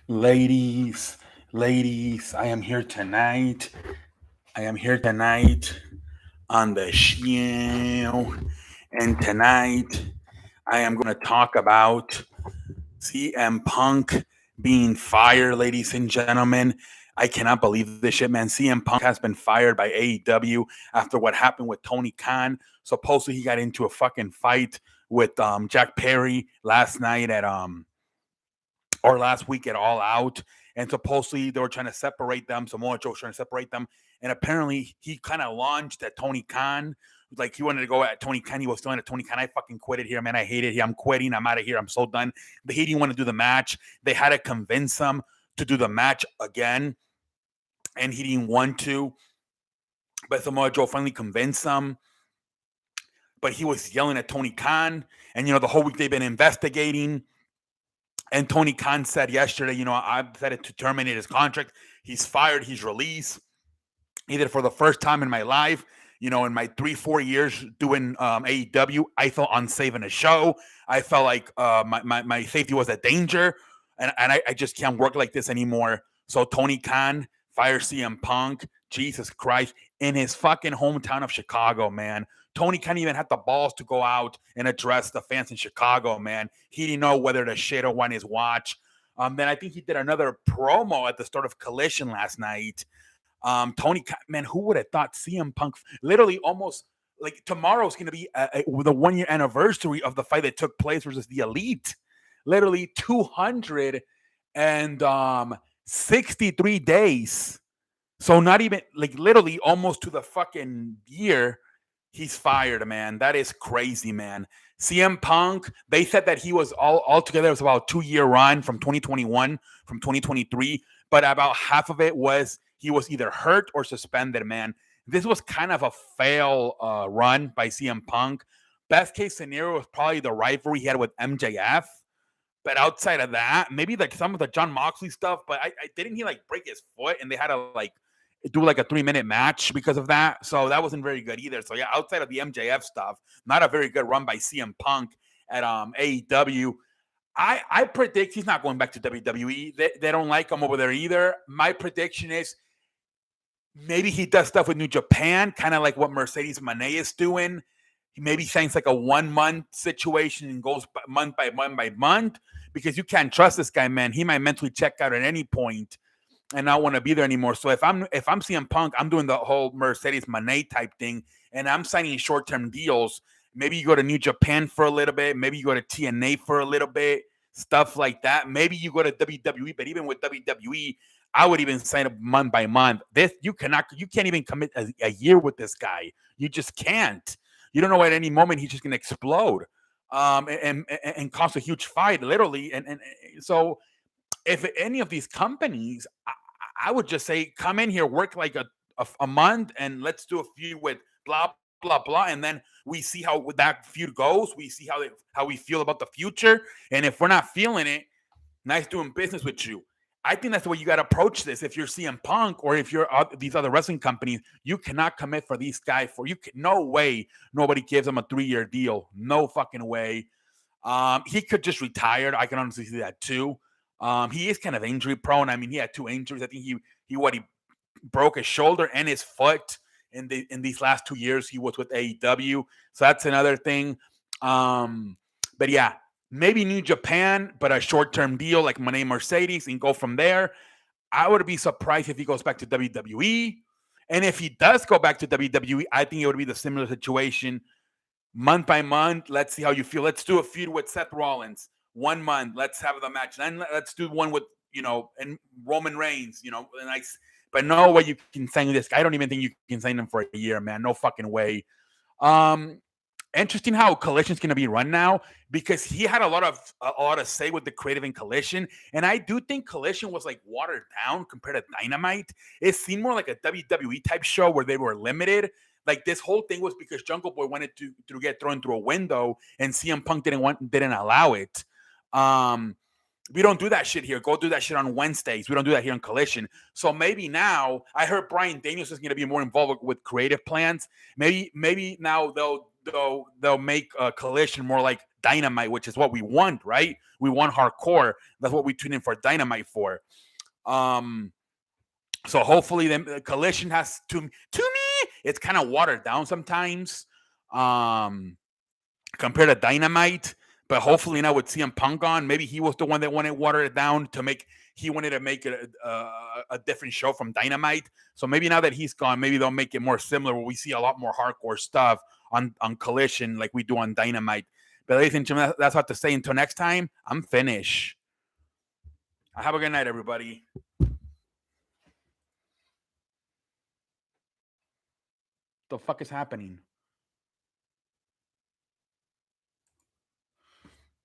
Ladies, ladies, I am here tonight. I am here tonight on the show. And tonight, I am going to talk about CM Punk being fired, ladies and gentlemen. I cannot believe this shit, man. CM Punk has been fired by AEW after what happened with Tony Khan. Supposedly, he got into a fucking fight with Jack Perry last night at or last week at All Out. And supposedly they were trying to separate them. Samoa Joe was trying to separate them. And apparently he kind of launched at Tony Khan. Like he wanted to go at Tony Khan. He was telling at Tony Khan, I fucking quit it here, man. I hate it here. I'm quitting. I'm out of here. I'm so done. But he didn't want to do the match. They had to convince him to do the match again. And he didn't want to. But Samoa Joe finally convinced him. But he was yelling at Tony Khan. And, the whole week they've been investigating. And Tony Khan said yesterday, I've decided to terminate his contract. He's fired. He's released. He did it for the first time in my life. In my 3-4 years doing AEW, I felt unsafe in a show. I felt like my safety was a danger. And I just can't work like this anymore. So Tony Khan fires CM Punk. Jesus Christ. In his fucking hometown of Chicago, man. Tony Khan even had the balls to go out and address the fans in Chicago, man. He didn't know whether to shit or want his watch. Then I think he did another promo at the start of Collision last night. Tony Khan, man, who would have thought CM Punk literally almost like tomorrow's going to be the 1 year anniversary of the fight that took place versus the Elite. Literally 263 days. So not even like literally almost to the fucking year. He's fired, man. That is crazy, man. CM Punk, they said that he was altogether, it was about a 2-year run from 2021, from 2023, but about half of it was he was either hurt or suspended, man. This was kind of a fail run by CM Punk. Best case scenario was probably the rivalry he had with MJF. But outside of that, maybe like some of the John Moxley stuff, but I didn't he like break his foot and they had to like do like a 3-minute match because of that. So that wasn't very good either. So yeah, outside of the MJF stuff, not a very good run by CM Punk at AEW. I predict he's not going back to WWE. They don't like him over there either. My prediction is maybe he does stuff with New Japan, kind of like what Mercedes Moné is doing. He maybe signs like a 1-month situation and goes month by month because you can't trust this guy, man. He might mentally check out at any point and not want to be there anymore. So if I'm CM Punk, I'm doing the whole Mercedes Moné type thing, and I'm signing short-term deals. Maybe you go to New Japan for a little bit. Maybe you go to TNA for a little bit, stuff like that. Maybe you go to WWE, but even with WWE, I would even sign up month by month. This you can't even commit a year with this guy. You just can't. You don't know at any moment he's just going to explode and cause a huge fight, literally. And so if any of these companies, I would just say, come in here, work like a month, and let's do a feud with blah, blah, blah. And then we see how that feud goes. We see how we feel about the future. And if we're not feeling it, nice doing business with you. I think that's the way you got to approach this. If you're CM Punk or if you're these other wrestling companies, you cannot commit for these guys no way nobody gives them a 3-year deal. No fucking way. He could just retire. I can honestly see that too. He is kind of injury prone. I mean, he had 2 injuries. I think he broke his shoulder and his foot in these last 2 years he was with AEW. So that's another thing. But yeah, maybe New Japan, but a short-term deal like Moné Mercedes and go from there. I would be surprised if he goes back to WWE. And if he does go back to WWE, I think it would be the similar situation. Month by month, let's see how you feel. Let's do a feud with Seth Rollins. 1 month, let's have the match. Then let's do one with, and Roman Reigns, nice. But no way you can sign this guy. I don't even think you can sign him for a year, man. No fucking way. Interesting how Collision's going to be run now because he had a lot of say with the creative in Collision, and I do think Collision was like watered down compared to Dynamite. It seemed more like a WWE type show where they were limited. Like this whole thing was because Jungle Boy wanted to get thrown through a window, and CM Punk didn't allow it. We don't do that shit here. Go do that shit on Wednesdays. We don't do that here on Collision. So maybe now I heard Bryan Danielson is going to be more involved with creative plans. Maybe now they'll they'll make Collision more like Dynamite, which is what we want, right? We want hardcore. That's what we tune in for Dynamite for. So hopefully, the Collision has to me, it's kind of watered down sometimes, compared to Dynamite. But hopefully now with CM Punk on, maybe he was the one that wanted to water it down to make. He wanted to make it a different show from Dynamite. So maybe now that he's gone, maybe they'll make it more similar, where we see a lot more hardcore stuff on Collision like we do on Dynamite. But ladies and gentlemen, that's what to say. Until next time, I'm finished. Have a good night, everybody. The fuck is happening?